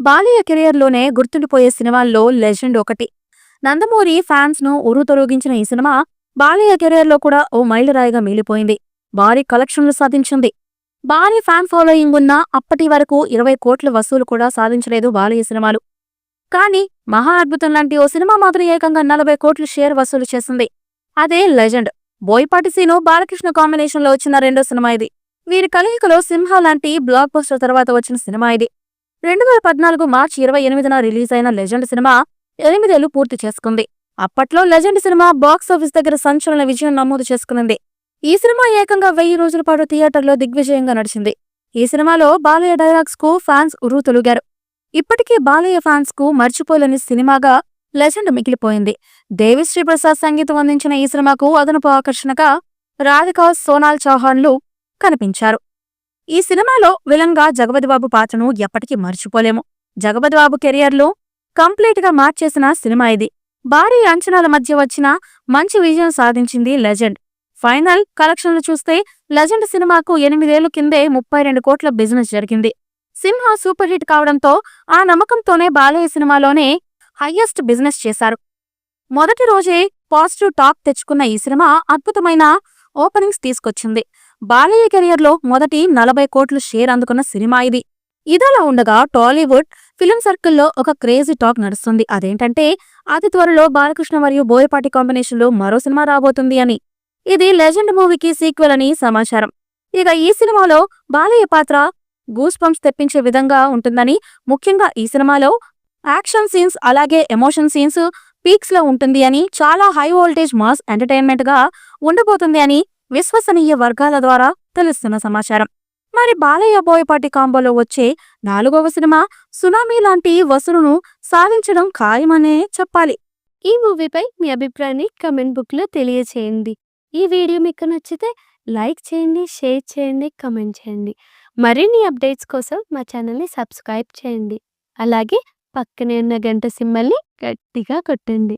బాలయ్య కెరియర్లోనే గుర్తుండిపోయే సినిమాల్లో లెజెండ్ ఒకటి. నందమూరి ఫ్యాన్స్ను ఉర్రూతలూగించిన ఈ సినిమా బాలయ్య కెరియర్లో కూడా ఓ మైలురాయిగా మిగిలిపోయింది. భారీ కలెక్షన్లు సాధించింది. భారీ ఫ్యాన్ ఫాలోయింగ్ ఉన్న అప్పటి వరకు 20 కోట్ల వసూలు కూడా సాధించలేదు బాలయ్య సినిమాలు. కానీ మహా అద్భుతం లాంటి ఓ సినిమా మాత్రం ఏకంగా 40 కోట్ల షేర్ వసూలు చేసింది. అదే లెజెండ్. బోయపాటి సీను బాలకృష్ణ కాంబినేషన్లో వచ్చిన రెండో సినిమా ఇది. వీరి కలయికలో సింహ లాంటి బ్లాక్ బస్టర్ తర్వాత వచ్చిన సినిమా ఇది. 2014 మార్చి 28న రిలీజ్ అయిన లెజెండ్ సినిమా 8 ఏళ్లు పూర్తి చేసుకుంది. అప్పట్లో లెజెండ్ సినిమా బాక్సాఫీస్ దగ్గర సంచలన విజయం నమోదు చేసుకునింది. ఈ సినిమా ఏకంగా 1000 రోజుల పాటు థియేటర్లో దిగ్విజయంగా నడిచింది. ఈ సినిమాలో బాలయ్య డైలాగ్స్ కు ఫ్యాన్స్ ఉర్రూతలూగారు. ఇప్పటికీ బాలయ్య ఫ్యాన్స్ కు మర్చిపోలేని సినిమాగా లెజెండ్ మిగిలిపోయింది. దేవిశ్రీ ప్రసాద్ సంగీతం అందించిన ఈ సినిమాకు అదనపు ఆకర్షణగా రాధికా, సోనాల్ చౌహాన్లు కనిపించారు. ఈ సినిమాలో విలన్ గా జగపతిబాబు పాత్రను ఎప్పటికీ మర్చిపోలేము. జగపతిబాబు కెరియర్లో కంప్లీట్ గా మార్చేసిన సినిమా ఇది. భారీ అంచనాల మధ్య వచ్చిన మంచి విజయం సాధించింది లెజెండ్. ఫైనల్ కలెక్షన్లు చూస్తే లెజెండ్ సినిమాకు 8 ఏళ్ల కిందే 32 కోట్ల బిజినెస్ జరిగింది. సింహ సూపర్ హిట్ కావడంతో ఆ నమ్మకంతోనే బాలయ్య సినిమాలోనే హయ్యెస్ట్ బిజినెస్ చేశారు. మొదటి రోజే పాజిటివ్ టాక్ తెచ్చుకున్న ఈ సినిమా అద్భుతమైన ఓపెనింగ్స్ తీసుకొచ్చింది. బాలయ్య కెరియర్లో మొదటి 40 కోట్ల షేర్ అందుకున్న సినిమా ఇది. ఇదలా ఉండగా టాలీవుడ్ ఫిలిం సర్కిల్లో ఒక క్రేజీ టాక్ నడుస్తుంది. అదేంటంటే అతి త్వరలో బాలకృష్ణ మరియు బోయపాటి కాంబినేషన్లో మరో సినిమా రాబోతుంది అని. ఇది లెజెండ్ మూవీకి సీక్వెల్ అని సమాచారం. ఇక ఈ సినిమాలో బాలయ్య పాత్ర గూస్ బంప్స్ తెప్పించే విధంగా ఉంటుందని, ముఖ్యంగా ఈ సినిమాలో యాక్షన్ సీన్స్ అలాగే ఎమోషన్ సీన్స్ పీక్స్ లో ఉంటుంది అని, చాలా హై వోల్టేజ్ మాస్ ఎంటర్టైన్మెంట్ గా ఉండబోతుంది అని విశ్వసనీయ వర్గాల ద్వారా తెలుస్తున్న సమాచారం. మరి బాలయ్య బోయపాటి కాంబోలో వచ్చే 4వ సినిమా సునామీ లాంటి వసూలును సాధించడం ఖాయమనే చెప్పాలి. ఈ మూవీపై మీ అభిప్రాయాన్ని కమెంట్ బుక్లో తెలియచేయండి. ఈ వీడియో మీకు నచ్చితే లైక్ చేయండి, షేర్ చేయండి, కమెంట్ చేయండి. మరిన్ని అప్డేట్స్ కోసం మా ఛానల్ని సబ్స్క్రైబ్ చేయండి. అలాగే పక్కనే ఉన్న గంట సింబల్ని గట్టిగా కొట్టండి.